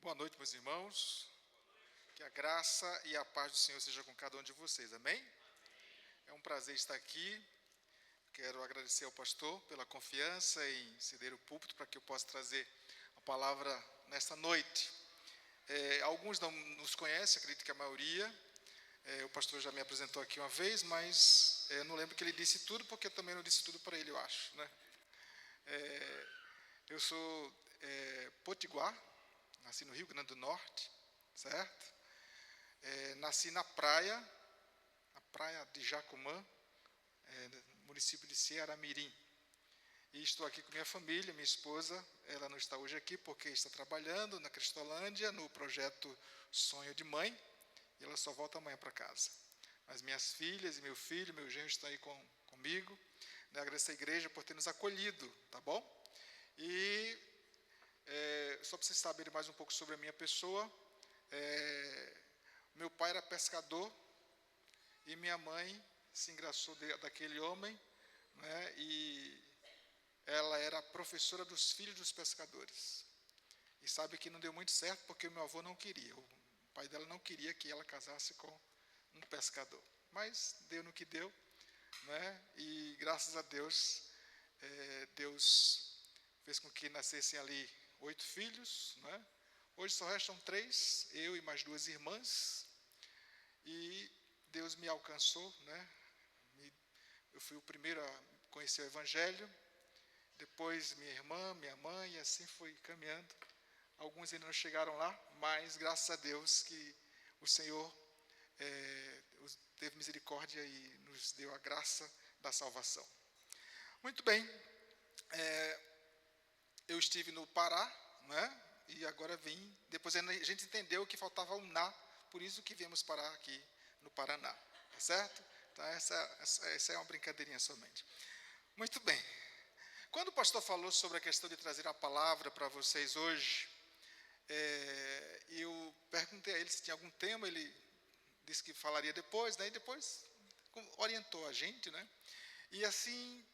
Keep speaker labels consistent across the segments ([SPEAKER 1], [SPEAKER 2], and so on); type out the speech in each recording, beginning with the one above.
[SPEAKER 1] Boa noite, meus irmãos. Que a graça e a paz do Senhor seja com cada um de vocês, amém? É um prazer estar aqui. Quero agradecer ao pastor pela confiança em ceder o púlpito para que eu possa trazer a palavra nesta noite. Alguns não nos conhecem, acredito que a maioria. O pastor já me apresentou aqui uma vez, mas não lembro que ele disse tudo, porque eu também não disse tudo para ele, eu acho, né? Eu sou potiguar, nasci no Rio Grande do Norte, certo? Nasci na praia de Jacumã, município de Ceará-Mirim. E estou aqui com minha família, minha esposa. Ela não está hoje aqui porque está trabalhando na Cristolândia, no projeto Sonho de Mãe, e ela só volta amanhã para casa. Mas minhas filhas e meu filho, meu genro estão aí comigo. Agradeço à igreja por ter nos acolhido, tá bom? E só para vocês saberem mais um pouco sobre a minha pessoa, meu pai era pescador e minha mãe se engraçou daquele homem, né, e ela era professora dos filhos dos pescadores. E sabe que não deu muito certo porque o meu avô não queria, o pai dela não queria que ela casasse com um pescador. Mas deu no que deu, né, e graças a Deus, Deus fez com que nascessem ali 8 filhos, né? Hoje só restam 3, eu e mais 2 irmãs, e Deus me alcançou, né? Eu fui o primeiro a conhecer o Evangelho, depois minha irmã, minha mãe, e assim foi caminhando. Alguns ainda não chegaram lá, mas graças a Deus que o Senhor teve misericórdia e nos deu a graça da salvação. Muito bem, eu estive no Pará, né? E agora vim, depois a gente entendeu que faltava um na, por isso que viemos parar aqui no Paraná, tá certo? Então essa é uma brincadeirinha somente. Muito bem. Quando o pastor falou sobre a questão de trazer a palavra para vocês hoje, eu perguntei a ele se tinha algum tema, ele disse que falaria depois, né? E depois orientou a gente, né? E assim,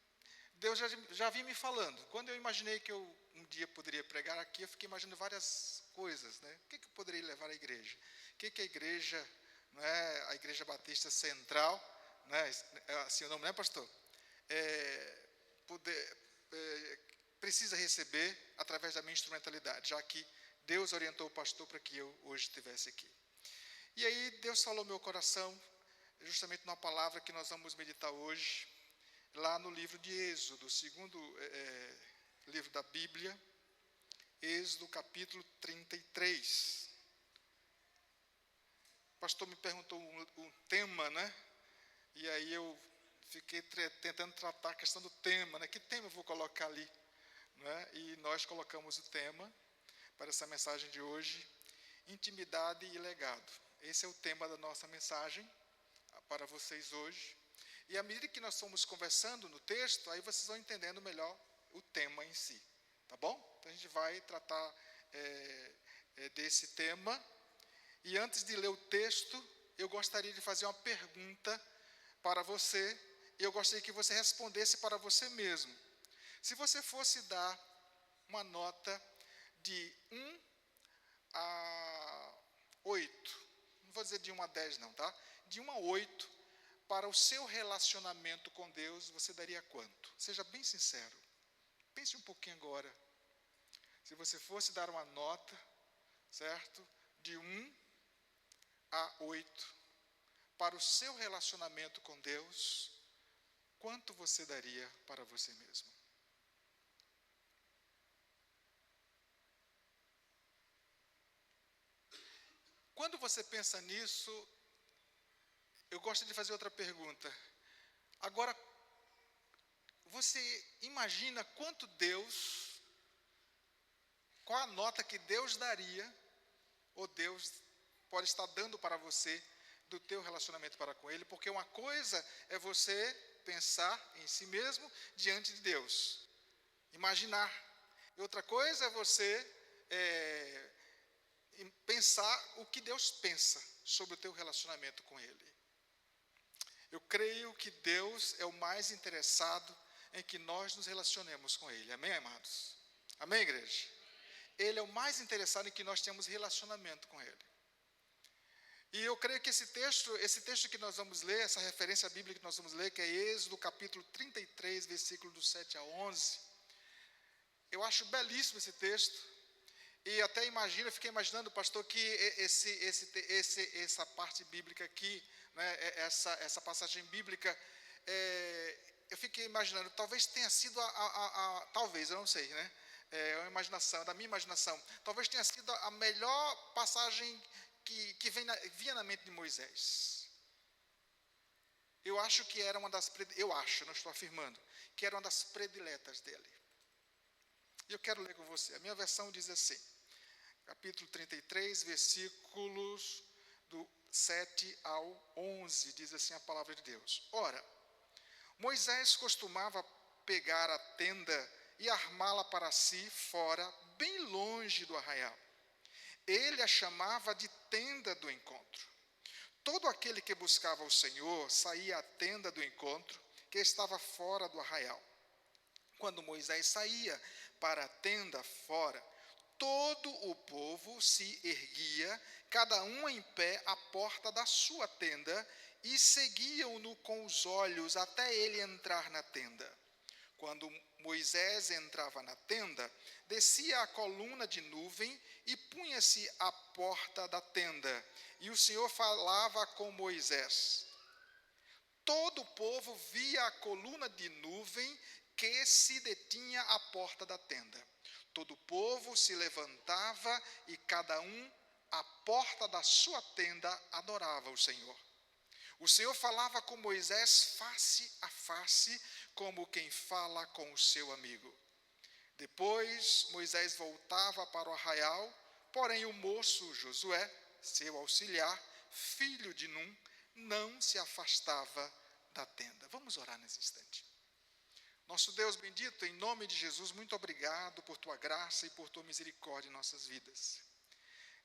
[SPEAKER 1] Deus já vinha me falando. Quando eu imaginei que eu um dia poderia pregar aqui, eu fiquei imaginando várias coisas, né? O que eu poderia levar à igreja? O que a igreja, não é, a Igreja Batista Central, né? Assim o nome, né, pastor? Precisa receber através da minha instrumentalidade, já que Deus orientou o pastor para que eu hoje estivesse aqui. E aí Deus falou ao meu coração, justamente numa palavra que nós vamos meditar hoje, lá no livro de Êxodo, o segundo livro da Bíblia, Êxodo capítulo 33. O pastor me perguntou um tema, né? E aí eu fiquei tentando tratar a questão do tema, né? Que tema eu vou colocar ali? Né? E nós colocamos o tema para essa mensagem de hoje, intimidade e legado. Esse é o tema da nossa mensagem para vocês hoje. E à medida que nós fomos conversando no texto, aí vocês vão entendendo melhor o tema em si, tá bom? Então a gente vai tratar desse tema. E antes de ler o texto, eu gostaria de fazer uma pergunta para você, e eu gostaria que você respondesse para você mesmo. Se você fosse dar uma nota de 1 a 8, não vou dizer de 1 a 10 não, tá? De 1 a 8, para o seu relacionamento com Deus, você daria quanto? Seja bem sincero. Pense um pouquinho agora. Se você fosse dar uma nota, certo? De 1 a 8, para o seu relacionamento com Deus, quanto você daria para você mesmo? Quando você pensa nisso, eu gosto de fazer outra pergunta. Agora, você imagina qual a nota que Deus daria, ou Deus pode estar dando para você, do teu relacionamento para com Ele, porque uma coisa é você pensar em si mesmo diante de Deus, imaginar, e outra coisa é você pensar o que Deus pensa sobre o teu relacionamento com Ele. Eu creio que Deus é o mais interessado em que nós nos relacionemos com Ele. Amém, amados? Amém, igreja? Ele é o mais interessado em que nós tenhamos relacionamento com Ele. E eu creio que esse texto que nós vamos ler, essa referência bíblica que nós vamos ler, que é Êxodo capítulo 33, versículo do 7 a 11, eu acho belíssimo esse texto. E até fiquei imaginando, pastor, que essa parte bíblica aqui, né, essa passagem bíblica, eu fiquei imaginando, talvez tenha sido talvez, eu não sei, né? É uma imaginação, da minha imaginação, talvez tenha sido a melhor passagem que vinha na mente de Moisés. Eu acho que era não estou afirmando, que era uma das prediletas dele. E eu quero ler com você. A minha versão diz assim, capítulo 33, versículos do 7 ao 11, diz assim a palavra de Deus. Ora, Moisés costumava pegar a tenda e armá-la para si fora, bem longe do arraial. Ele a chamava de tenda do encontro. Todo aquele que buscava o Senhor saía à tenda do encontro, que estava fora do arraial. Quando Moisés saía para a tenda fora, todo o povo se erguia, cada um em pé à porta da sua tenda, e seguiam-no com os olhos até ele entrar na tenda. Quando Moisés entrava na tenda, descia a coluna de nuvem e punha-se à porta da tenda, e o Senhor falava com Moisés. Todo o povo via a coluna de nuvem que se detinha à porta da tenda. Todo o povo se levantava e cada um à porta da sua tenda adorava o Senhor. O Senhor falava com Moisés face a face, como quem fala com o seu amigo. Depois Moisés voltava para o arraial, porém o moço Josué, seu auxiliar, filho de Num, não se afastava da tenda. Vamos orar nesse instante. Nosso Deus bendito, em nome de Jesus, muito obrigado por tua graça e por tua misericórdia em nossas vidas.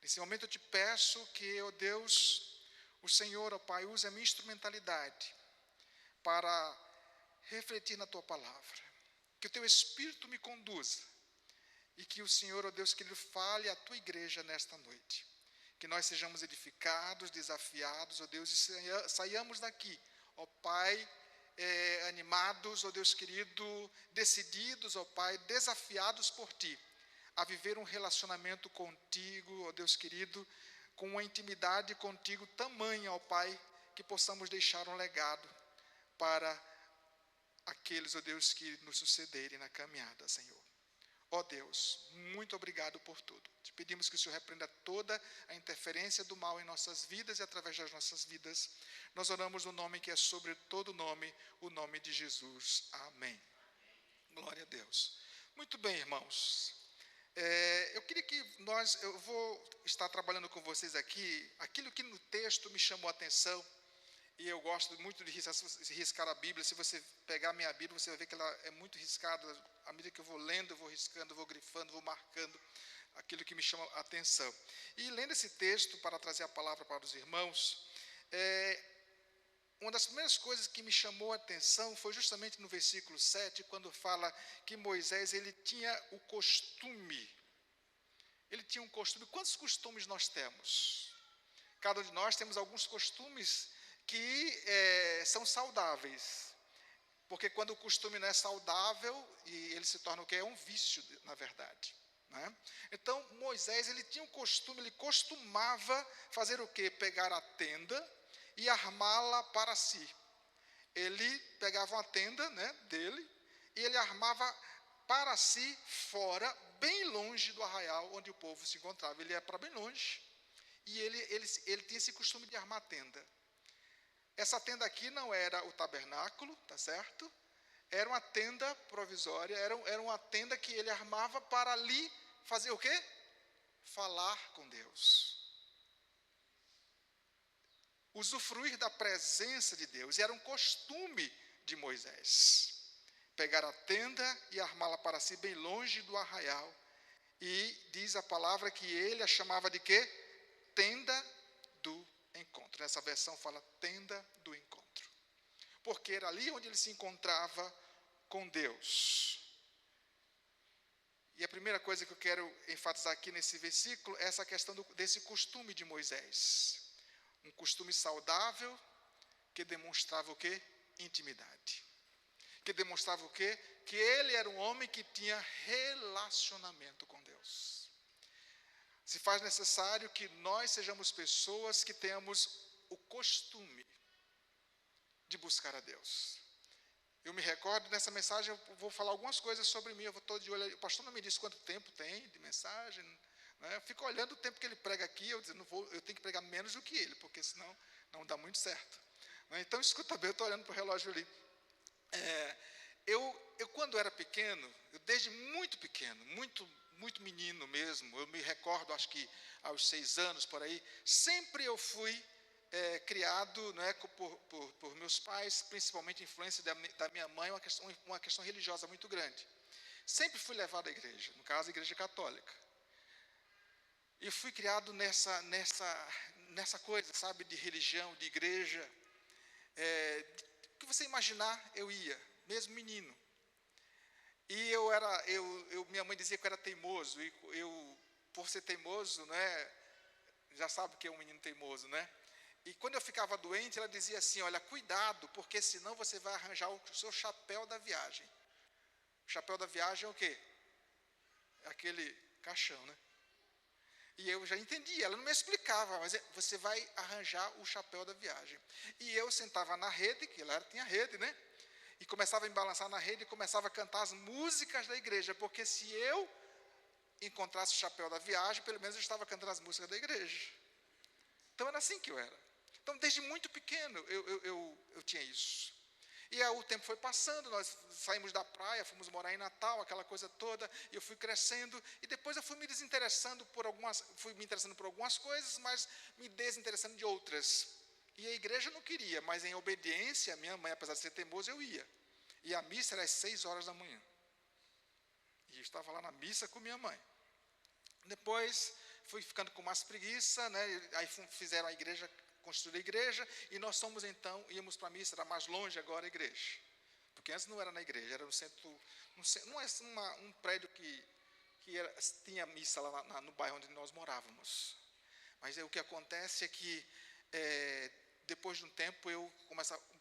[SPEAKER 1] Nesse momento eu te peço que, ó Deus, o Senhor, ó Pai, use a minha instrumentalidade para refletir na tua palavra. Que o teu Espírito me conduza e que o Senhor, ó Deus, que Ele fale à tua igreja nesta noite. Que nós sejamos edificados, desafiados, ó Deus, e saiamos daqui, ó Pai, animados, ó Deus querido, decididos, ó Pai, desafiados por Ti, a viver um relacionamento contigo, ó Deus querido, com uma intimidade contigo tamanha, ó Pai, que possamos deixar um legado para aqueles, ó Deus, que nos sucederem na caminhada, Senhor. Ó Deus, muito obrigado por tudo. Te pedimos que o Senhor repreenda toda a interferência do mal em nossas vidas e através das nossas vidas. Nós oramos no nome que é sobre todo nome, o nome de Jesus. Amém. Glória a Deus. Muito bem, irmãos. Eu queria que eu vou estar trabalhando com vocês aqui, aquilo que no texto me chamou a atenção, e eu gosto muito de riscar a Bíblia. Se você pegar a minha Bíblia, você vai ver que ela é muito riscada. À medida que eu vou lendo, eu vou riscando, eu vou grifando, vou marcando aquilo que me chama a atenção. E lendo esse texto para trazer a palavra para os irmãos, uma das primeiras coisas que me chamou a atenção foi justamente no versículo 7, quando fala que Moisés, ele tinha o costume. Ele tinha um costume. Quantos costumes nós temos? Cada um de nós temos alguns costumes que são saudáveis. Porque quando o costume não é saudável, e ele se torna o que? É um vício, na verdade. Né? Então, Moisés, ele tinha um costume, ele costumava fazer o quê? Pegar a tenda e armá-la para si. Ele pegava uma tenda, né, dele, e ele armava para si fora, bem longe do arraial onde o povo se encontrava. Ele ia para bem longe, e ele tinha esse costume de armar tenda. Essa tenda aqui não era o tabernáculo, tá certo? Era uma tenda provisória, era uma tenda que ele armava para ali fazer o quê? Falar com Deus. Usufruir da presença de Deus. E era um costume de Moisés. Pegar a tenda e armá-la para si bem longe do arraial. E diz a palavra que ele a chamava de quê? Tenda do encontro. Nessa versão fala tenda do encontro. Porque era ali onde ele se encontrava com Deus. E a primeira coisa que eu quero enfatizar aqui nesse versículo é essa questão desse costume de Moisés. Um costume saudável que demonstrava o quê? Intimidade. Que demonstrava o quê? Que ele era um homem que tinha relacionamento com Deus. Se faz necessário que nós sejamos pessoas que tenhamos o costume de buscar a Deus. Eu me recordo nessa mensagem, eu vou falar algumas coisas sobre mim, eu estou de olho, o pastor não me disse quanto tempo tem de mensagem, né? Eu fico olhando o tempo que ele prega aqui, eu tenho que pregar menos do que ele, porque senão não dá muito certo. Então, escuta bem, eu estou olhando para o relógio ali. Eu quando era pequeno, desde muito pequeno, muito menino mesmo, eu me recordo, acho que aos 6 anos, por aí, sempre eu fui criado, né, por meus pais, principalmente influência da minha mãe, uma questão religiosa muito grande. Sempre fui levado à igreja, no caso, a igreja católica. E fui criado nessa coisa, sabe, de religião, de igreja. O que você imaginar, eu ia, mesmo menino. E minha mãe dizia que eu era teimoso, e eu, por ser teimoso, né, já sabe que é um menino teimoso, né? E quando eu ficava doente, ela dizia assim, olha, cuidado, porque senão você vai arranjar o seu chapéu da viagem. O chapéu da viagem é o quê? É aquele caixão, né? E eu já entendia, ela não me explicava, mas você vai arranjar o chapéu da viagem. E eu sentava na rede, que lá tinha rede, né? E começava a me balançar na rede e começava a cantar as músicas da igreja, porque se eu encontrasse o chapéu da viagem, pelo menos eu estava cantando as músicas da igreja. Então era assim que eu era. Então desde muito pequeno eu tinha isso. E aí, o tempo foi passando, nós saímos da praia, fomos morar em Natal, aquela coisa toda, e eu fui crescendo, e depois eu fui me interessando por algumas coisas, mas me desinteressando de outras. E a igreja não queria, mas em obediência, a minha mãe, apesar de ser teimosa, eu ia. E a missa era às 6 horas da manhã. E eu estava lá na missa com minha mãe. Depois fui ficando com mais preguiça, né? Aí fizeram a igreja, construíram a igreja, e nós íamos para a missa, era mais longe agora a igreja. Porque antes não era na igreja, era no centro, não é um prédio que tinha missa lá no bairro onde nós morávamos. Mas o que acontece é que, depois de um tempo,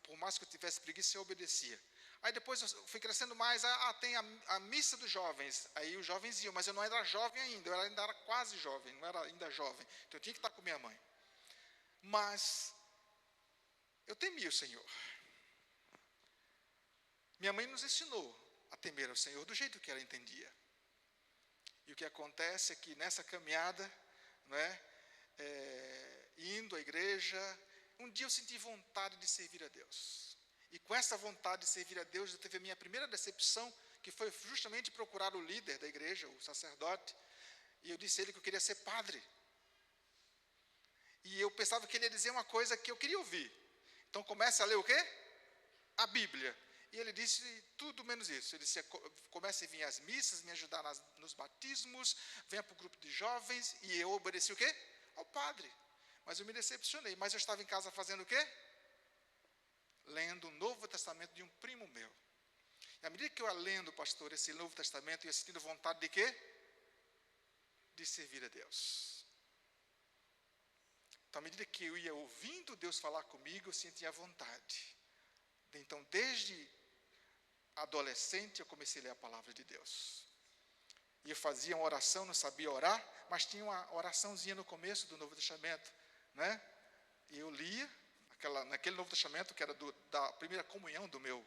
[SPEAKER 1] por mais que eu tivesse preguiça, eu obedecia. Aí depois eu fui crescendo mais, tem a missa dos jovens, aí os jovens iam, mas eu não era jovem ainda, eu ainda era quase jovem, não era ainda jovem, então eu tinha que estar com minha mãe. Mas eu temia o Senhor. Minha mãe nos ensinou a temer ao Senhor do jeito que ela entendia. E o que acontece é que nessa caminhada, né, indo à igreja, um dia eu senti vontade de servir a Deus. E com essa vontade de servir a Deus, eu teve a minha primeira decepção, que foi justamente procurar o líder da igreja, o sacerdote, e eu disse a ele que eu queria ser padre. E eu pensava que ele ia dizer uma coisa que eu queria ouvir. Então comece a ler o quê? A Bíblia. E ele disse tudo menos isso. Ele disse, comece a vir às missas, me ajudar nos batismos, venha para o grupo de jovens, e eu obedeci o quê? Ao padre. Mas eu me decepcionei. Mas eu estava em casa fazendo o quê? Lendo o Novo Testamento de um primo meu. E à medida que eu ia lendo, pastor, esse Novo Testamento, eu ia sentindo vontade de quê? De servir a Deus. Então, à medida que eu ia ouvindo Deus falar comigo, eu sentia vontade. Então, desde adolescente, eu comecei a ler a palavra de Deus. E eu fazia uma oração, não sabia orar, mas tinha uma oraçãozinha no começo do Novo Testamento, né? E eu lia naquele Novo Testamento, que era da primeira comunhão do meu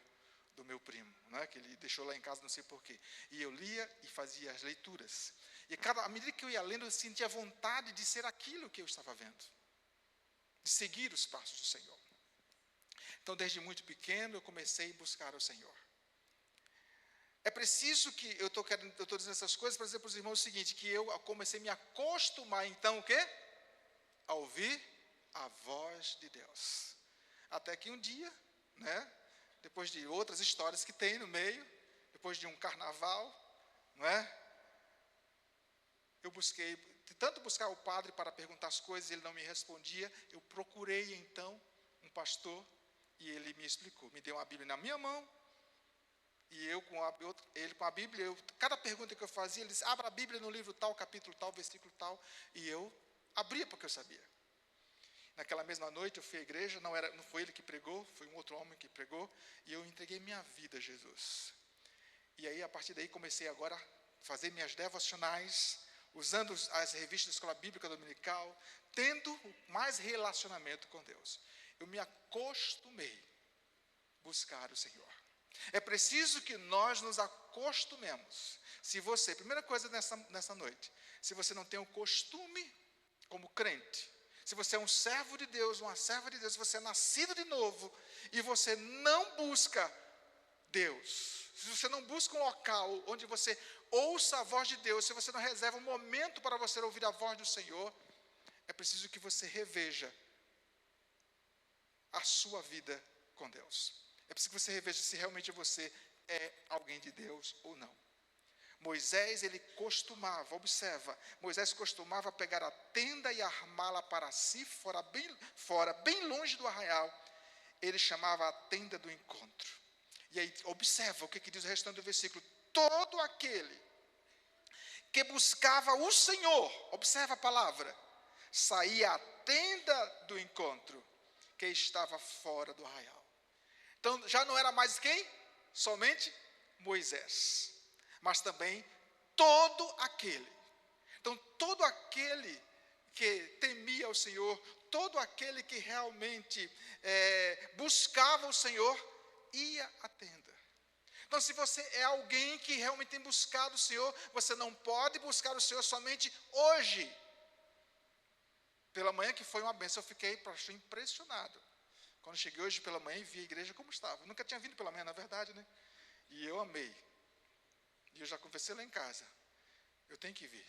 [SPEAKER 1] primo, né? Que ele deixou lá em casa, não sei porquê. E eu lia e fazia as leituras. E à medida que eu ia lendo, eu sentia vontade de ser aquilo que eu estava vendo. De seguir os passos do Senhor. Então, desde muito pequeno, eu comecei a buscar o Senhor. É preciso que, eu estou dizendo essas coisas para dizer para os irmãos o seguinte, que eu comecei a me acostumar, então, o quê? A ouvir a voz de Deus. Até que um dia, né, depois de outras histórias que tem no meio, depois de um carnaval, não é? Eu busquei, de tanto buscar o padre para perguntar as coisas, ele não me respondia, eu procurei então um pastor, e ele me explicou, me deu uma Bíblia na minha mão, E ele com a Bíblia, cada pergunta que eu fazia, ele disse, abra a Bíblia no livro tal, capítulo tal, versículo tal. E eu abria porque eu sabia. Naquela mesma noite eu fui à igreja, não foi ele que pregou, foi um outro homem que pregou. E eu entreguei minha vida a Jesus. E aí, a partir daí, comecei agora a fazer minhas devocionais, usando as revistas da Escola Bíblica Dominical, tendo mais relacionamento com Deus. Eu me acostumei a buscar o Senhor. É preciso que nós nos acostumemos. Se você, primeira coisa nessa noite, se você não tem o costume como crente, se você é um servo de Deus, uma serva de Deus, se você é nascido de novo e você não busca Deus, se você não busca um local onde você ouça a voz de Deus, se você não reserva um momento para você ouvir a voz do Senhor, é preciso que você reveja a sua vida com Deus. É preciso que você reveja se realmente você é alguém de Deus ou não. Moisés, ele costumava, observa, Moisés costumava pegar a tenda e armá-la para si, bem longe do arraial. Ele chamava a tenda do encontro. E aí, observa o que diz o restante do versículo. Todo aquele que buscava o Senhor, observa a palavra, saía à tenda do encontro, que estava fora do arraial. Então, já não era mais quem? Somente Moisés. Mas também todo aquele. Então, todo aquele que temia o Senhor, todo aquele que realmente buscava o Senhor, ia à tenda. Então, se você é alguém que realmente tem buscado o Senhor, você não pode buscar o Senhor somente hoje. Pela manhã, que foi uma bênção, eu fiquei impressionado. Quando cheguei hoje pela manhã e vi a igreja como estava. Eu nunca tinha vindo pela manhã, na verdade, né? E eu amei. E eu já conversei lá em casa. Eu tenho que vir.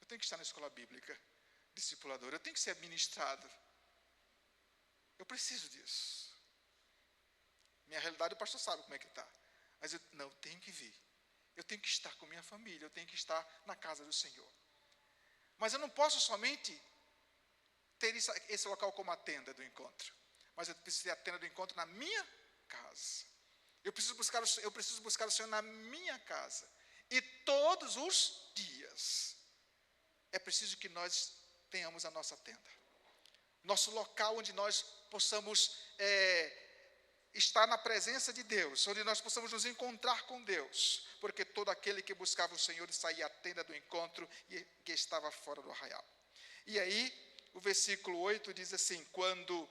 [SPEAKER 1] Eu tenho que estar na escola bíblica, discipulador. Eu tenho que ser ministrado. Eu preciso disso. Minha realidade, o pastor sabe como é que está. Mas eu tenho que vir. Eu tenho que estar com minha família. Eu tenho que estar na casa do Senhor. Mas eu não posso somente ter esse local como a tenda do encontro. Mas eu preciso ter a tenda do encontro na minha casa. Eu preciso buscar o Senhor na minha casa. E todos os dias. É preciso que nós tenhamos a nossa tenda. Nosso local onde nós possamos estar na presença de Deus. Onde nós possamos nos encontrar com Deus. Porque todo aquele que buscava o Senhor saía à tenda do encontro e que estava fora do arraial. E aí, o versículo 8 diz assim, quando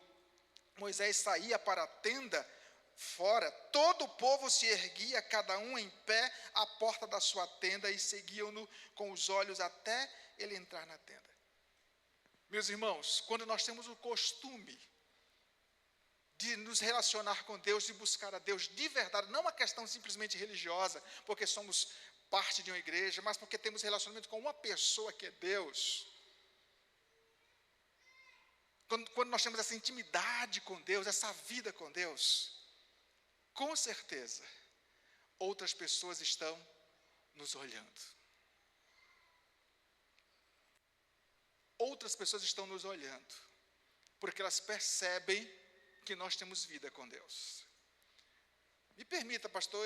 [SPEAKER 1] Moisés saía para a tenda fora, todo o povo se erguia, cada um em pé, à porta da sua tenda, e seguiam-no com os olhos até ele entrar na tenda. Meus irmãos, quando nós temos o costume de nos relacionar com Deus, de buscar a Deus de verdade, não uma questão simplesmente religiosa, porque somos parte de uma igreja, mas porque temos relacionamento com uma pessoa que é Deus. Quando nós temos essa intimidade com Deus, essa vida com Deus, com certeza, outras pessoas estão nos olhando. Outras pessoas estão nos olhando, porque elas percebem que nós temos vida com Deus. Me permita, pastor,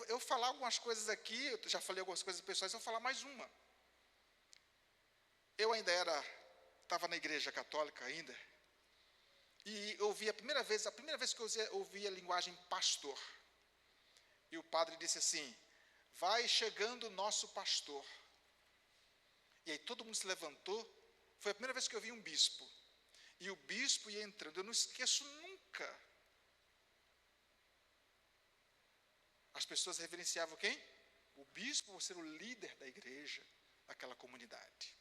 [SPEAKER 1] eu falar algumas coisas aqui, eu já falei algumas coisas pessoais, eu vou falar mais uma. Eu ainda estava na igreja católica ainda, e eu ouvi a primeira vez que eu ouvi a linguagem pastor. E o padre disse assim, vai chegando o nosso pastor. E aí todo mundo se levantou, foi a primeira vez que eu vi um bispo. E o bispo ia entrando, eu não esqueço nunca. As pessoas reverenciavam quem? O bispo, por ser o líder da igreja, daquela comunidade.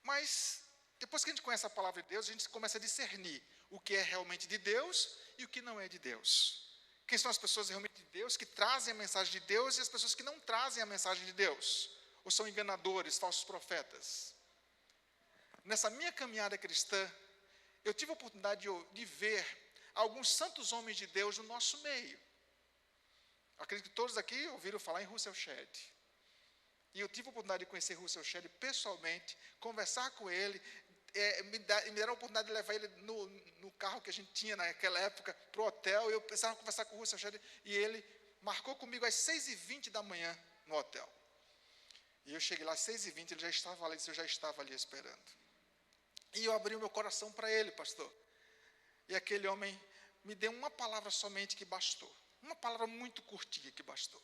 [SPEAKER 1] Mas, depois que a gente conhece a palavra de Deus, a gente começa a discernir o que é realmente de Deus e o que não é de Deus. Quem são as pessoas realmente de Deus, que trazem a mensagem de Deus, e as pessoas que não trazem a mensagem de Deus, ou são enganadores, falsos profetas. Nessa minha caminhada cristã, eu tive a oportunidade de ver alguns santos homens de Deus no nosso meio. Acredito que todos aqui ouviram falar em Russell Shedd. E eu tive a oportunidade de conhecer Russell Shedd pessoalmente, conversar com ele, me deram a oportunidade de levar ele no carro que a gente tinha naquela época para o hotel. Eu precisava conversar com o Russell Shedd e ele marcou comigo às 6h20 da manhã no hotel. E eu cheguei lá às 6h20, ele já estava ali, eu já estava ali esperando. E eu abri o meu coração para ele, pastor. E aquele homem me deu uma palavra somente que bastou. Uma palavra muito curtinha que bastou.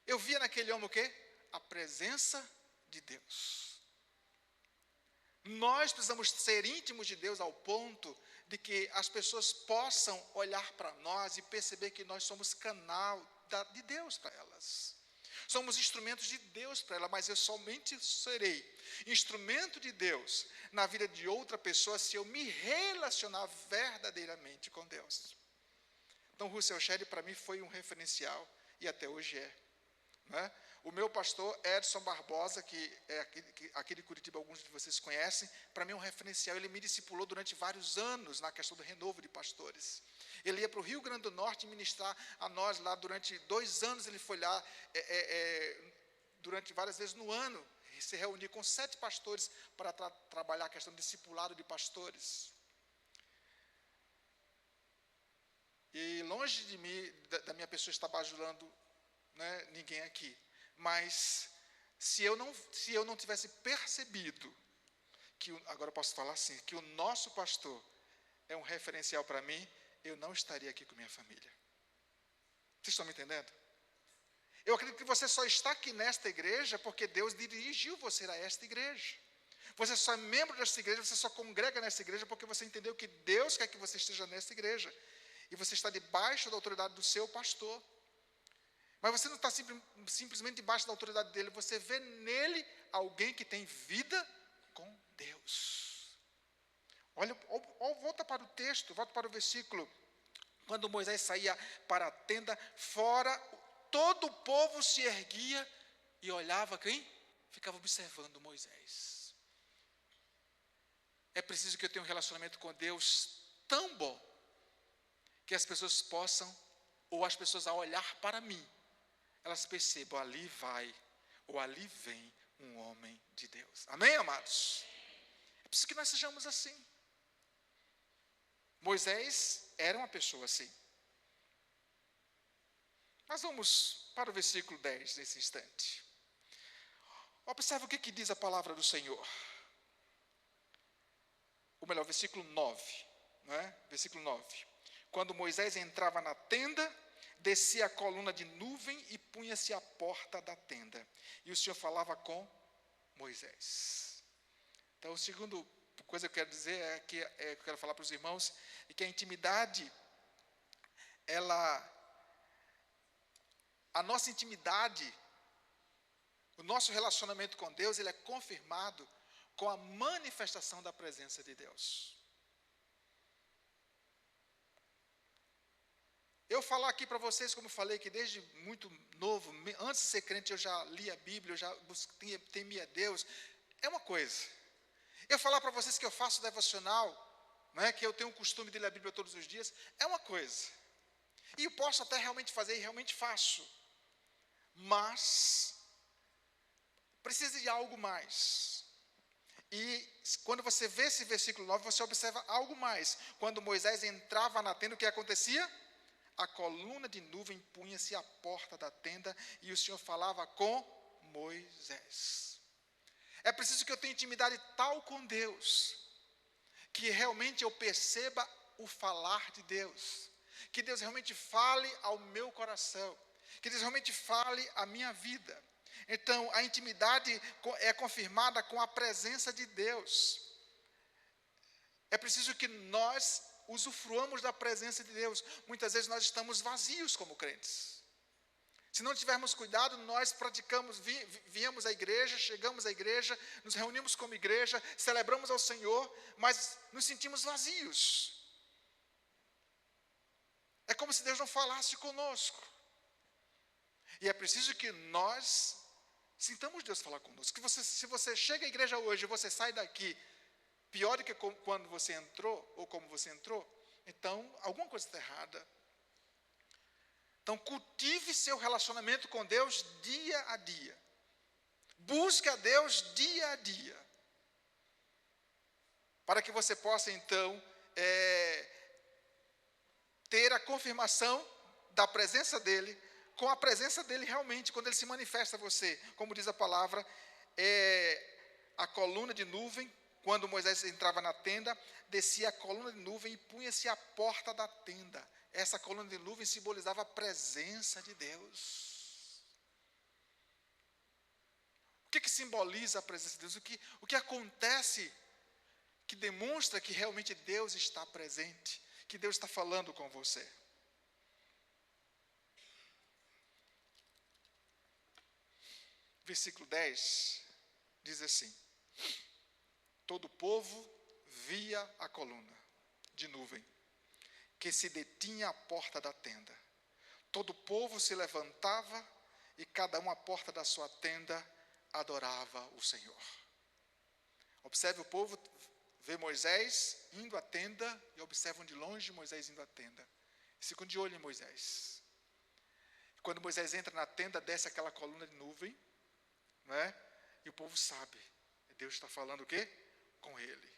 [SPEAKER 1] Eu via naquele homem o quê? A presença de Deus. Nós precisamos ser íntimos de Deus ao ponto de que as pessoas possam olhar para nós e perceber que nós somos canal de Deus para elas. Somos instrumentos de Deus para ela, mas eu somente serei instrumento de Deus na vida de outra pessoa se eu me relacionar verdadeiramente com Deus. Então, Russell Shedd para mim foi um referencial e até hoje é. Né? O meu pastor Edson Barbosa, que é aqui de Curitiba, alguns de vocês conhecem, para mim é um referencial. Ele me discipulou durante vários anos na questão do renovo de pastores. Ele ia para o Rio Grande do Norte ministrar a nós lá durante 2 anos. Ele foi lá durante várias vezes no ano, se reunir com 7 pastores para trabalhar a questão do discipulado de pastores. E longe de mim, da minha pessoa estar bajulando, né, ninguém aqui. Mas se eu não tivesse percebido que, agora eu posso falar assim, que o nosso pastor é um referencial para mim, eu não estaria aqui com minha família. Vocês estão me entendendo? Eu acredito que você só está aqui nesta igreja porque Deus dirigiu você a esta igreja. Você só é membro desta igreja, você só congrega nesta igreja porque você entendeu que Deus quer que você esteja nesta igreja. E você está debaixo da autoridade do seu pastor. Mas você não está simplesmente debaixo da autoridade dele, você vê nele alguém que tem vida com Deus. Olha, volta para o texto, volta para o versículo. Quando Moisés saía para a tenda, fora, todo o povo se erguia e olhava quem? Ficava observando Moisés. É preciso que eu tenha um relacionamento com Deus tão bom, que as pessoas possam, ou as pessoas ao olhar para mim, elas percebam, ali vai, ou ali vem um homem de Deus. Amém, amados? É preciso que nós sejamos assim. Moisés era uma pessoa assim. Mas vamos para o versículo 10, nesse instante. Observe o que diz a palavra do Senhor. Ou melhor, versículo 9. Não é? Versículo 9. Quando Moisés entrava na tenda, descia a coluna de nuvem e punha-se à porta da tenda. E o Senhor falava com Moisés. Então, a segunda coisa que eu quero dizer é que eu quero falar para os irmãos, é que a intimidade, a nossa intimidade, o nosso relacionamento com Deus, ele é confirmado com a manifestação da presença de Deus. Eu falar aqui para vocês, como eu falei, que desde muito novo, antes de ser crente, eu já li a Bíblia, eu já temia Deus, é uma coisa. Eu falar para vocês que eu faço devocional, né, que eu tenho o costume de ler a Bíblia todos os dias, é uma coisa. E eu posso até realmente fazer, e realmente faço. Mas precisa de algo mais. E quando você vê esse versículo 9, você observa algo mais. Quando Moisés entrava na tenda, o que acontecia? A coluna de nuvem punha-se à porta da tenda e o Senhor falava com Moisés. É preciso que eu tenha intimidade tal com Deus, que realmente eu perceba o falar de Deus, que Deus realmente fale ao meu coração, que Deus realmente fale à minha vida. Então, a intimidade é confirmada com a presença de Deus. É preciso que nós usufruamos da presença de Deus. Muitas vezes nós estamos vazios como crentes. Se não tivermos cuidado, nós praticamos, viemos à igreja, chegamos à igreja, nos reunimos como igreja, celebramos ao Senhor, mas nos sentimos vazios. É como se Deus não falasse conosco. E é preciso que nós sintamos Deus falar conosco. Se você chega à igreja hoje e você sai daqui pior do que quando você entrou, ou como você entrou, então alguma coisa está errada. Então cultive seu relacionamento com Deus dia a dia. Busque a Deus dia a dia. para que você possa, então, ter a confirmação da presença dele, com a presença dele realmente, quando ele se manifesta a você. Como diz a palavra, a coluna de nuvem, quando Moisés entrava na tenda, descia a coluna de nuvem e punha-se à porta da tenda. Essa coluna de nuvem simbolizava a presença de Deus. O que simboliza a presença de Deus? O que acontece que demonstra que realmente Deus está presente, que Deus está falando com você? Versículo 10 diz assim: todo o povo via a coluna de nuvem, que se detinha à porta da tenda. Todo o povo se levantava, e cada um à porta da sua tenda adorava o Senhor. Observe, o povo vê Moisés indo à tenda, e observam de longe Moisés indo à tenda. E ficam de olho em Moisés. Quando Moisés entra na tenda, desce aquela coluna de nuvem, né? E o povo sabe, Deus está falando o quê? Com ele.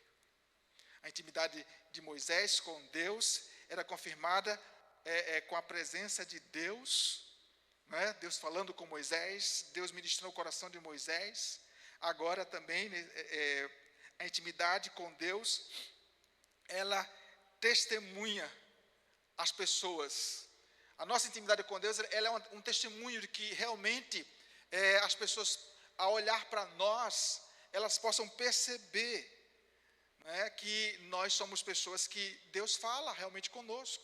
[SPEAKER 1] A intimidade de Moisés com Deus era confirmada com a presença de Deus, né? Deus falando com Moisés, Deus ministrando o coração de Moisés. Agora também a intimidade com Deus, ela testemunha as pessoas. A nossa intimidade com Deus, ela é um testemunho de que realmente as pessoas, ao olhar para nós, elas possam perceber, né, que nós somos pessoas que Deus fala realmente conosco.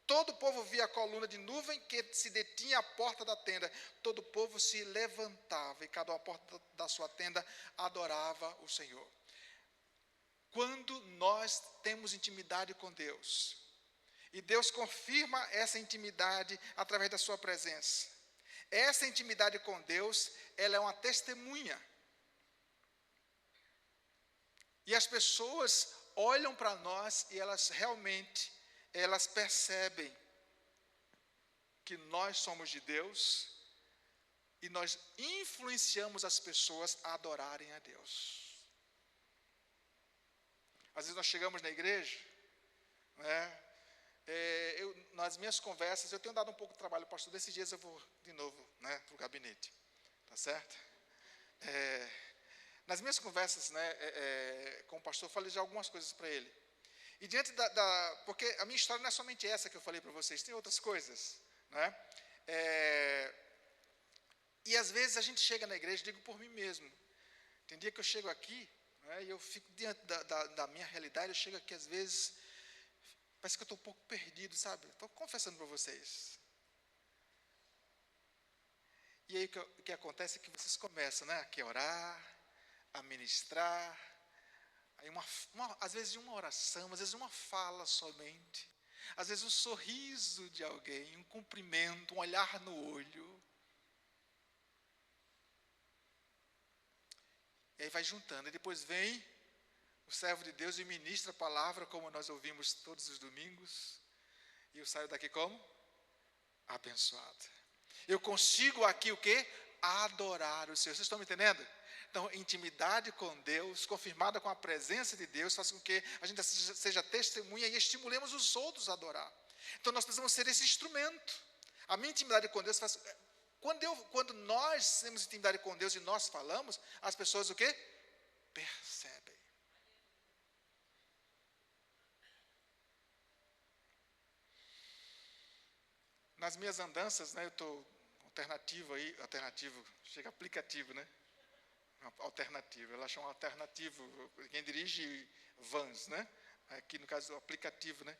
[SPEAKER 1] Todo o povo via a coluna de nuvem que se detinha à porta da tenda. Todo o povo se levantava, e cada uma porta da sua tenda adorava o Senhor. Quando nós temos intimidade com Deus, e Deus confirma essa intimidade através da sua presença, essa intimidade com Deus, ela é uma testemunha. E as pessoas olham para nós e elas realmente, elas percebem que nós somos de Deus, e nós influenciamos as pessoas a adorarem a Deus. Às vezes nós chegamos na igreja, né? Nas minhas conversas, eu tenho dado um pouco de trabalho, pastor. Desses dias eu vou de novo, né, para o gabinete, tá certo? Nas minhas conversas, né, com o pastor, eu falei já algumas coisas para ele. E diante porque a minha história não é somente essa que eu falei para vocês, tem outras coisas, né? E às vezes a gente chega na igreja, digo por mim mesmo, tem dia que eu chego aqui, né, e eu fico diante da minha realidade, eu chego aqui às vezes, parece que eu estou um pouco perdido, sabe? Estou confessando para vocês. E aí o que acontece é que vocês começam, né, aqui a orar, a ministrar, aí às vezes uma oração, às vezes uma fala somente, às vezes um sorriso de alguém, um cumprimento, um olhar no olho. E aí vai juntando, e depois vem o servo de Deus e ministra a palavra, como nós ouvimos todos os domingos, e eu saio daqui como? Abençoado. Eu consigo aqui o quê? Adorar o Senhor. Vocês estão me entendendo? Então, intimidade com Deus, confirmada com a presença de Deus, faz com que a gente seja testemunha e estimulemos os outros a adorar. Então, nós precisamos ser esse instrumento. A minha intimidade com Deus faz... Quando nós temos intimidade com Deus e nós falamos, as pessoas o quê? Percebem. Nas minhas andanças, né, eu estou alternativo, chega aplicativo, né? Alternativo, ela chama alternativo, quem dirige vans, né? Aqui no caso, aplicativo, né?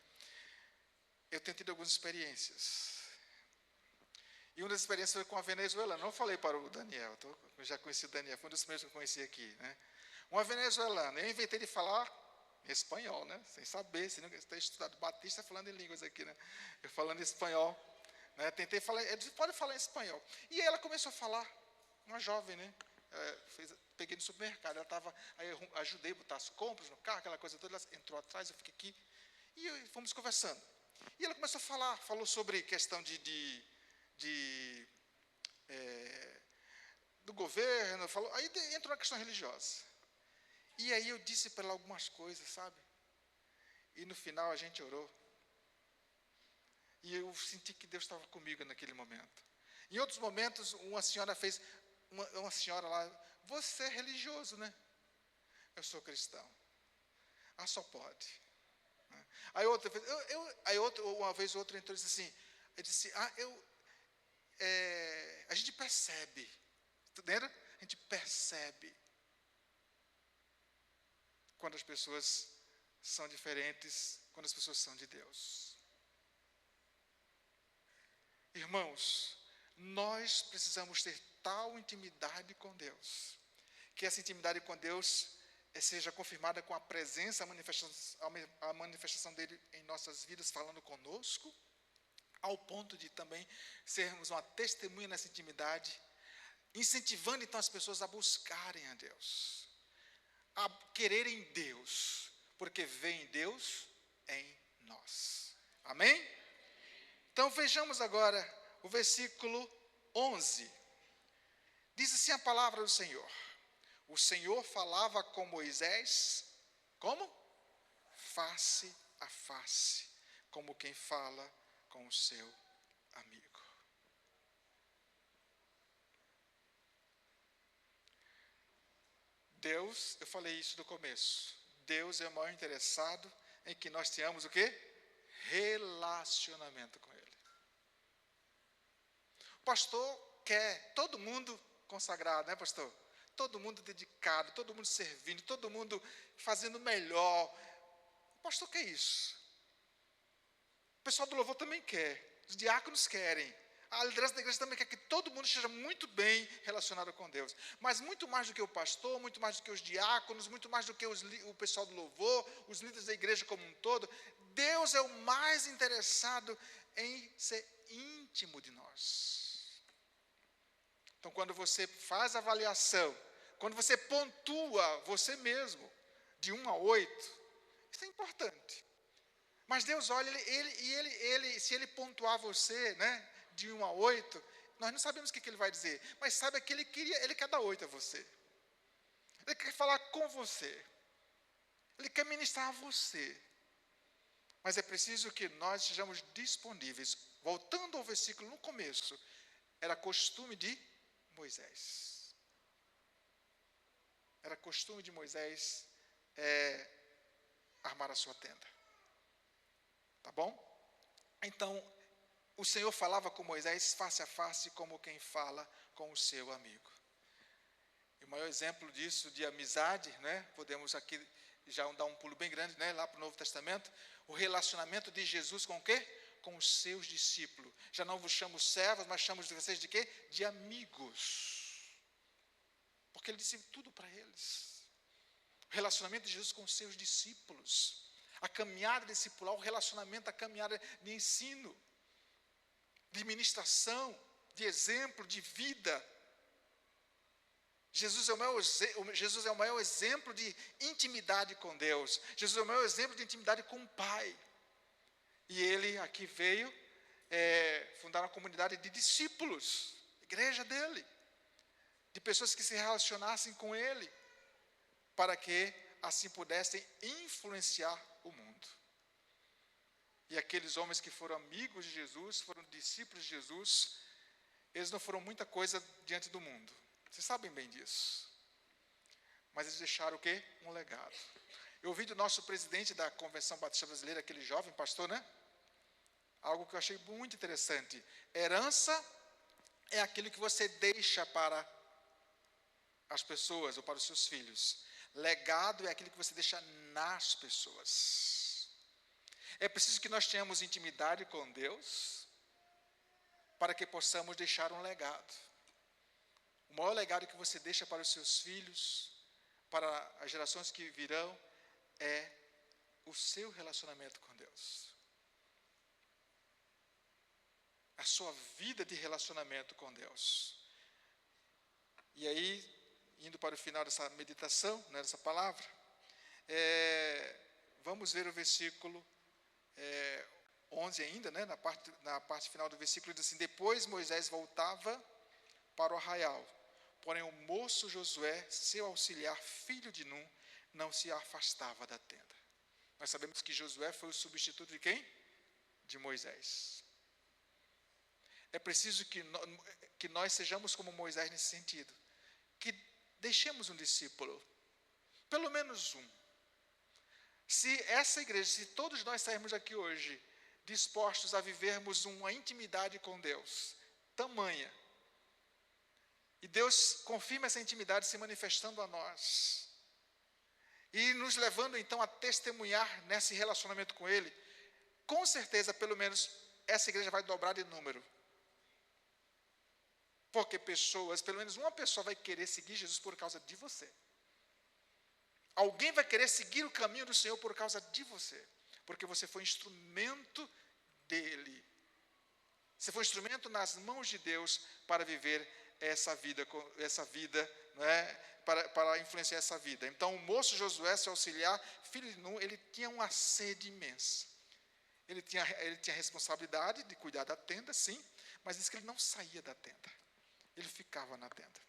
[SPEAKER 1] Eu tenho tido algumas experiências. E uma das experiências foi com a venezuelana. Não falei para o Daniel, eu já conheci o Daniel, foi um dos primeiros que eu conheci aqui, né? Uma venezuelana, eu inventei de falar em espanhol, né? Sem saber, se não ter estudado Batista falando em línguas aqui, né? Eu falando em espanhol, né? Tentei falar, eu disse, pode falar em espanhol. E aí ela começou a falar, uma jovem, né? Peguei no supermercado, ela estava, aí eu ajudei a botar as compras no carro, aquela coisa toda, ela entrou atrás, eu fiquei aqui, e fomos conversando. E ela começou a falar, falou sobre questão do governo, falou, aí entrou na questão religiosa. E aí eu disse para ela algumas coisas, sabe? E no final a gente orou. E eu senti que Deus estava comigo naquele momento. Em outros momentos, uma senhora fez, uma senhora lá, você é religioso, né? Eu sou cristão. Ah, só pode. Aí uma vez outra entrou e disse assim, ele disse, a gente percebe, entendeu? A gente percebe quando as pessoas são diferentes, quando as pessoas são de Deus. Irmãos, nós precisamos ter tal intimidade com Deus, que essa intimidade com Deus seja confirmada com a presença, a manifestação dele em nossas vidas, falando conosco, ao ponto de também sermos uma testemunha nessa intimidade, incentivando então as pessoas a buscarem a Deus, a quererem Deus, porque veem Deus em nós. Amém? Então vejamos agora o versículo 11. Diz assim a palavra do Senhor. O Senhor falava com Moisés, como? Face a face, como quem fala com o seu amigo. Deus, eu falei isso no começo, Deus é o maior interessado em que nós tenhamos o quê? Relacionamento com Ele. O pastor quer todo mundo consagrado, né, pastor? Todo mundo dedicado, todo mundo servindo, todo mundo fazendo melhor. O pastor quer isso. O pessoal do louvor também quer. Os diáconos querem. A liderança da igreja também quer que todo mundo esteja muito bem relacionado com Deus. Mas muito mais do que o pastor, muito mais do que os diáconos, muito mais do que o pessoal do louvor, os líderes da igreja como um todo, Deus é o mais interessado em ser íntimo de nós. Então, quando você faz a avaliação, quando você pontua você mesmo, de 1 a 8, isso é importante. Mas Deus olha, se Ele pontuar você, né, de 1 a 8, nós não sabemos o que Ele vai dizer, mas sabe que Ele quer dar 8 a você. Ele quer falar com você. Ele quer ministrar a você. Mas é preciso que nós sejamos disponíveis. Voltando ao versículo no começo, era costume de Moisés. Era costume de Moisés armar a sua tenda. Tá bom? Então, o Senhor falava com Moisés face a face, como quem fala com o seu amigo. E o maior exemplo disso, de amizade, né? Podemos aqui já dar um pulo bem grande, né? Lá para o Novo Testamento, o relacionamento de Jesus com o quê? Com os seus discípulos. Já não vos chamo servos, mas chamo de vocês de quê? De amigos. Porque Ele disse tudo para eles. O relacionamento de Jesus com os seus discípulos. A caminhada discipular, o relacionamento, a caminhada de ensino, de ministração, de exemplo, de vida. Jesus é o maior exemplo de intimidade com Deus. Jesus é o maior exemplo de intimidade com o Pai. E Ele aqui veio fundar uma comunidade de discípulos, igreja dele, de pessoas que se relacionassem com Ele, para que assim pudessem influenciar o mundo. E aqueles homens que foram amigos de Jesus, foram discípulos de Jesus, eles não foram muita coisa diante do mundo. Vocês sabem bem disso. Mas eles deixaram o quê? Um legado. Eu ouvi do nosso presidente da Convenção Batista Brasileira, aquele jovem pastor, né? Algo que eu achei muito interessante. Herança é aquilo que você deixa para as pessoas ou para os seus filhos. Legado é aquilo que você deixa nas pessoas. É preciso que nós tenhamos intimidade com Deus para que possamos deixar um legado. O maior legado que você deixa para os seus filhos, para as gerações que virão, é o seu relacionamento com Deus. A sua vida de relacionamento com Deus. E aí, indo para o final dessa meditação, né, dessa palavra, vamos ver o versículo 11 ainda, né, na parte final do versículo, diz assim: depois Moisés voltava para o arraial, porém o moço Josué, seu auxiliar, filho de Num, não se afastava da tenda. Nós sabemos que Josué foi o substituto de quem? De Moisés. É preciso que nós sejamos como Moisés nesse sentido. Que deixemos um discípulo, pelo menos um. Se essa igreja, se todos nós sairmos daqui hoje dispostos a vivermos uma intimidade com Deus, tamanha, e Deus confirma essa intimidade se manifestando a nós, e nos levando então a testemunhar nesse relacionamento com Ele, com certeza, pelo menos, essa igreja vai dobrar de número. Porque pessoas, pelo menos uma pessoa vai querer seguir Jesus por causa de você. Alguém vai querer seguir o caminho do Senhor por causa de você. Porque você foi instrumento dEle. Você foi instrumento nas mãos de Deus para viver essa vida, não é? Para influenciar essa vida. Então, o moço Josué, seu auxiliar, filho de Nun, ele tinha uma sede imensa. Ele tinha responsabilidade de cuidar da tenda, sim, mas diz que ele não saía da tenda. Ele ficava na tenda,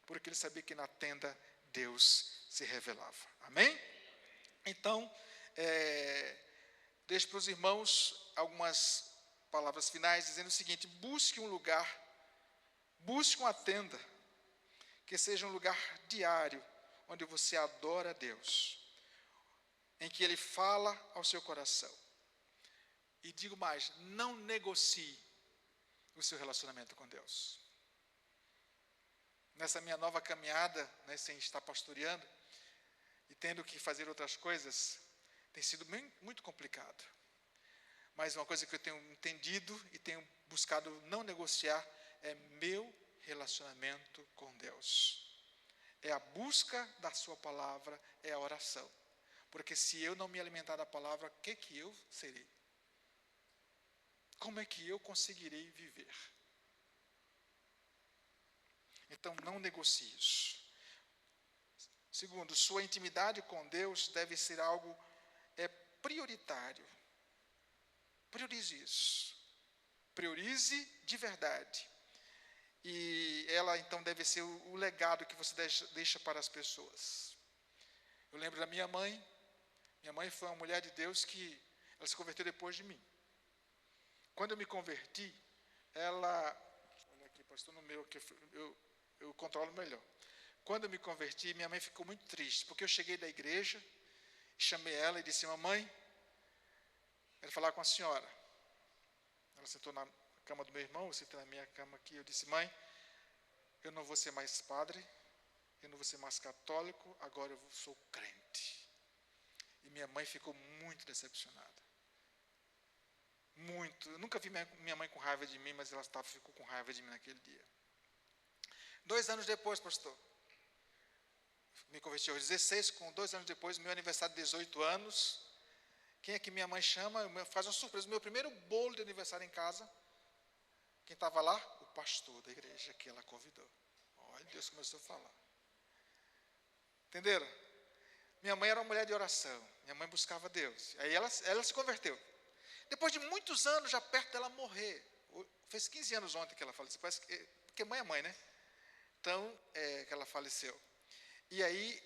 [SPEAKER 1] porque ele sabia que na tenda Deus se revelava. Amém? Então, deixo para os irmãos algumas palavras finais, dizendo o seguinte: busque um lugar, busque uma tenda, que seja um lugar diário, onde você adora a Deus, em que Ele fala ao seu coração. E digo mais, não negocie o seu relacionamento com Deus. Nessa minha nova caminhada, né, sem estar pastoreando, e tendo que fazer outras coisas, tem sido muito complicado. Mas uma coisa que eu tenho entendido e tenho buscado não negociar é meu relacionamento com Deus. É a busca da sua palavra, é a oração. Porque se eu não me alimentar da palavra, o que eu serei? Como é que eu conseguirei viver? Então, não negocie isso. Segundo, sua intimidade com Deus deve ser algo prioritário. Priorize isso. Priorize de verdade. E ela, então, deve ser o legado que você deixa para as pessoas. Eu lembro da minha mãe. Minha mãe foi uma mulher de Deus que ela se converteu depois de mim. Quando eu me converti, olha aqui, pastor, no meu, que eu controlo melhor. Quando eu me converti, minha mãe ficou muito triste, porque eu cheguei da igreja, chamei ela e disse: mamãe, quero falar com a senhora. Ela sentou na cama do meu irmão, eu sentei na minha cama aqui, eu disse: mãe, eu não vou ser mais padre, eu não vou ser mais católico, agora eu sou crente. E minha mãe ficou muito decepcionada. Muito. Eu nunca vi minha mãe com raiva de mim, mas ela ficou com raiva de mim naquele dia. 2 anos depois, pastor, me converti aos 16, com 2 anos depois, meu aniversário de 18 anos, quem é que minha mãe chama? Faz uma surpresa, o meu primeiro bolo de aniversário em casa, quem estava lá? O pastor da igreja que ela convidou. Olha, Deus começou a falar. Entenderam? Minha mãe era uma mulher de oração, minha mãe buscava Deus, aí ela se converteu. Depois de muitos anos, já perto dela morrer, fez 15 anos ontem que ela faleceu, porque mãe é mãe, né? Então, que ela faleceu. E aí,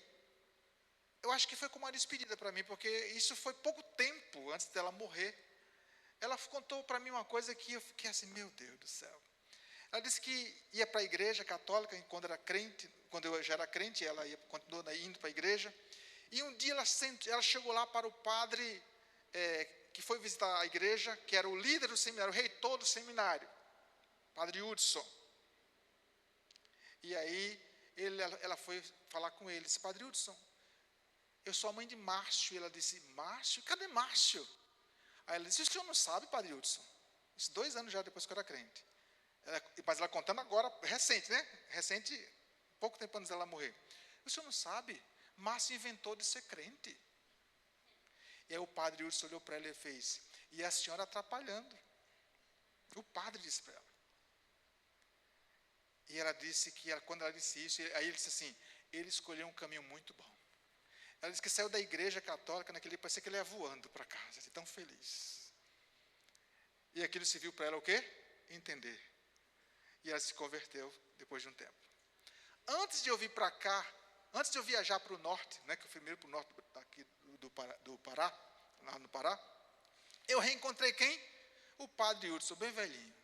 [SPEAKER 1] eu acho que foi como uma despedida para mim, porque isso foi pouco tempo antes dela morrer. Ela contou para mim uma coisa que eu fiquei assim, meu Deus do céu. Ela disse que ia para a igreja católica, quando eu já era crente, ela continuou indo para a igreja. E um dia ela chegou lá para o padre que foi visitar a igreja, que era o líder do seminário, o reitor do seminário, padre Hudson. E aí ela foi falar com ele, disse: padre Hudson, eu sou a mãe de Márcio. E ela disse: Márcio? Cadê Márcio? Aí ela disse: o senhor não sabe, padre Hudson? Isso 2 anos já depois que eu era crente. Mas ela contando agora, recente, né? Recente, pouco tempo antes dela morrer. O senhor não sabe? Márcio inventou de ser crente. E aí o padre Hudson olhou para ela e fez: e a senhora atrapalhando. O padre disse para ela. E ela disse que, quando ela disse isso, aí ele disse assim: ele escolheu um caminho muito bom. Ela disse que saiu da igreja católica naquele dia, parecia que ele ia voando para casa, assim, tão feliz. E aquilo serviu para ela o quê? Entender. E ela se converteu depois de um tempo. Antes de eu vir para cá, antes de eu viajar para o norte, né, que eu fui primeiro para o norte daqui do Pará, lá no Pará, eu reencontrei quem? O padre Hudson, bem velhinho,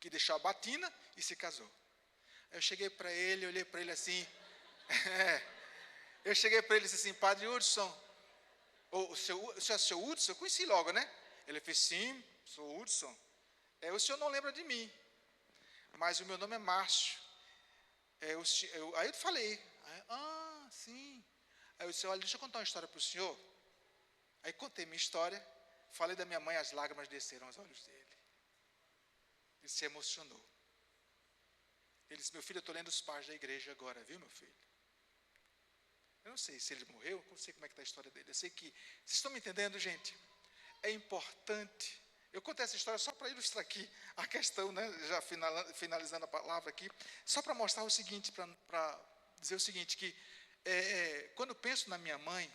[SPEAKER 1] que deixou a batina e se casou. Eu cheguei para ele, olhei para ele assim, eu cheguei para ele e disse assim, Padre Hudson, o senhor é o seu Hudson? Eu conheci logo, né? Ele fez, sim, sou Hudson. O senhor não lembra de mim, mas o meu nome é Márcio. Aí eu falei, sim. Aí eu disse, olha, deixa eu contar uma história para o senhor. Aí contei minha história, falei da minha mãe, as lágrimas desceram aos olhos dele. Ele se emocionou. Ele disse, meu filho, eu estou lendo os pais da igreja agora, viu, meu filho? Eu não sei se ele morreu, eu não sei como é que está a história dele. Eu sei que, vocês estão me entendendo, gente? É importante. Eu contei essa história só para ilustrar aqui a questão, né? Já finalizando a palavra aqui, só para mostrar o seguinte, para dizer o seguinte, que quando eu penso na minha mãe,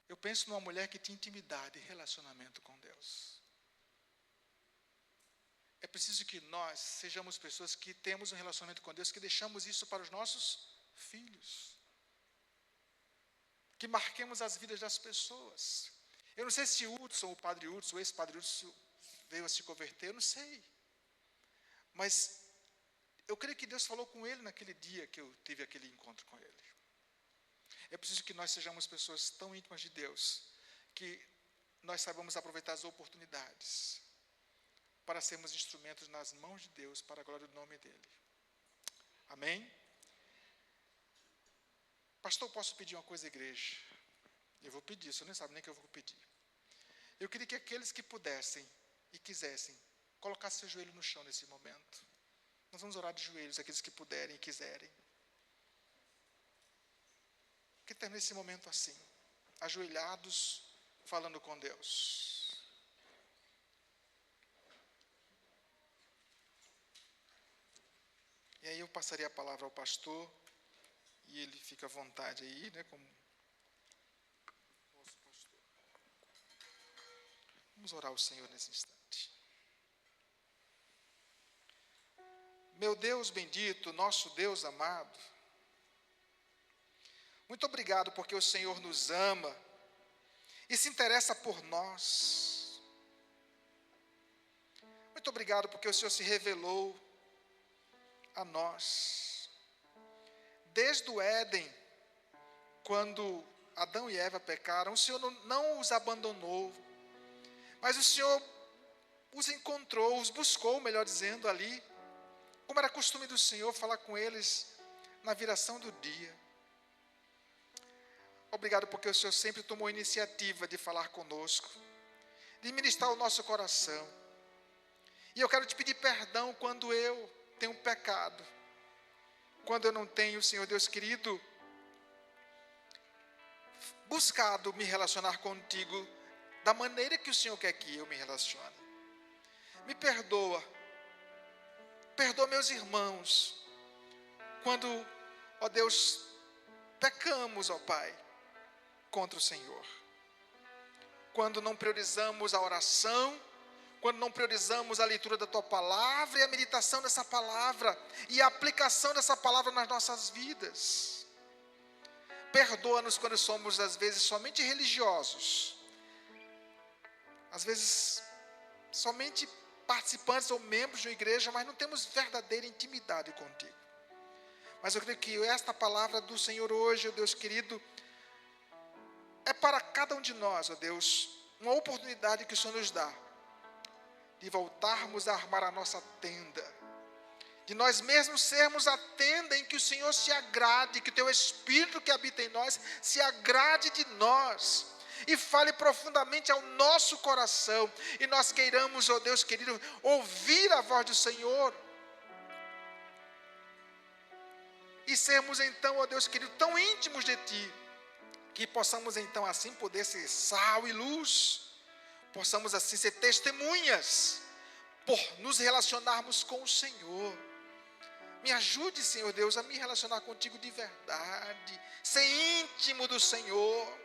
[SPEAKER 1] eu penso numa mulher que tinha intimidade e relacionamento com Deus. É preciso que nós sejamos pessoas que temos um relacionamento com Deus, que deixamos isso para os nossos filhos. Que marquemos as vidas das pessoas. Eu não sei se o padre Hudson, o ex-padre Hudson, veio a se converter, eu não sei. Mas eu creio que Deus falou com ele naquele dia que eu tive aquele encontro com ele. É preciso que nós sejamos pessoas tão íntimas de Deus, que nós saibamos aproveitar as oportunidades para sermos instrumentos nas mãos de Deus, para a glória do nome dEle. Amém? Pastor, posso pedir uma coisa à igreja? Eu vou pedir, o senhor nem sabe nem o que eu vou pedir. Eu queria que aqueles que pudessem e quisessem, colocassem seu joelho no chão nesse momento. Nós vamos orar de joelhos, aqueles que puderem e quiserem. Que termine esse momento assim, ajoelhados, falando com Deus. E aí eu passaria a palavra ao pastor, e ele fica à vontade aí, né, como nosso pastor. Vamos orar ao Senhor nesse instante. Meu Deus bendito, nosso Deus amado, muito obrigado porque o Senhor nos ama e se interessa por nós. Muito obrigado porque o Senhor se revelou a nós. Desde o Éden, quando Adão e Eva pecaram, o Senhor não os abandonou, mas o Senhor os encontrou, os buscou, melhor dizendo, ali, como era costume do Senhor falar com eles na viração do dia. Obrigado porque o Senhor sempre tomou a iniciativa de falar conosco, de ministrar o nosso coração. E eu quero te pedir perdão quando eu tenho pecado, quando eu não tenho, Senhor Deus querido, buscado me relacionar contigo da maneira que o Senhor quer que eu me relacione. Me perdoa meus irmãos, quando, ó Deus, pecamos, ó Pai, contra o Senhor. Quando não priorizamos a oração, quando não priorizamos a leitura da Tua Palavra e a meditação dessa Palavra e a aplicação dessa Palavra nas nossas vidas. Perdoa-nos quando somos, às vezes, somente religiosos. Às vezes, somente participantes ou membros de uma igreja, mas não temos verdadeira intimidade contigo. Mas eu creio que esta palavra do Senhor hoje, ó Deus querido, é para cada um de nós, ó Deus, uma oportunidade que o Senhor nos dá de voltarmos a armar a nossa tenda, de nós mesmos sermos a tenda em que o Senhor se agrade, que o Teu Espírito que habita em nós se agrade de nós e fale profundamente ao nosso coração, e nós queiramos, ó Deus querido, ouvir a voz do Senhor e sermos então, ó Deus querido, tão íntimos de Ti, que possamos então assim poder ser sal e luz, possamos assim ser testemunhas, por nos relacionarmos com o Senhor. Me ajude, Senhor Deus, a me relacionar contigo de verdade, ser íntimo do Senhor,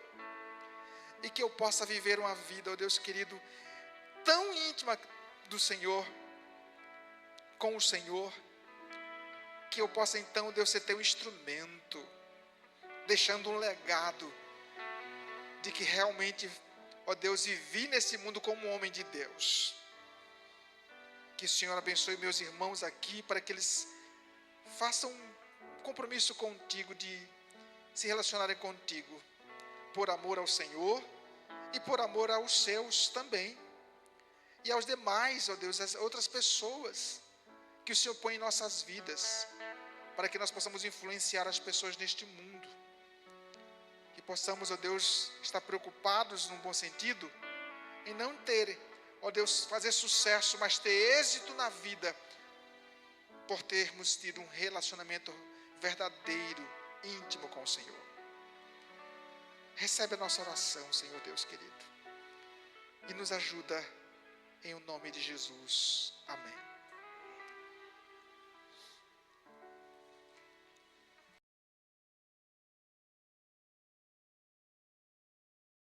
[SPEAKER 1] e que eu possa viver uma vida, ó Deus querido, tão íntima do Senhor, com o Senhor, que eu possa então, Deus, ser teu instrumento, deixando um legado de que realmente, ó Deus, vivi nesse mundo como um homem de Deus. Que o Senhor abençoe meus irmãos aqui, para que eles façam um compromisso contigo, de se relacionarem contigo, por amor ao Senhor e por amor aos seus também, e aos demais, ó Deus, as outras pessoas que o Senhor põe em nossas vidas, para que nós possamos influenciar as pessoas neste mundo, que possamos, ó Deus, estar preocupados num bom sentido, em não ter, ó Deus, fazer sucesso, mas ter êxito na vida, por termos tido um relacionamento verdadeiro, íntimo com o Senhor. Recebe a nossa oração, Senhor Deus querido, e nos ajuda em o nome de Jesus. Amém.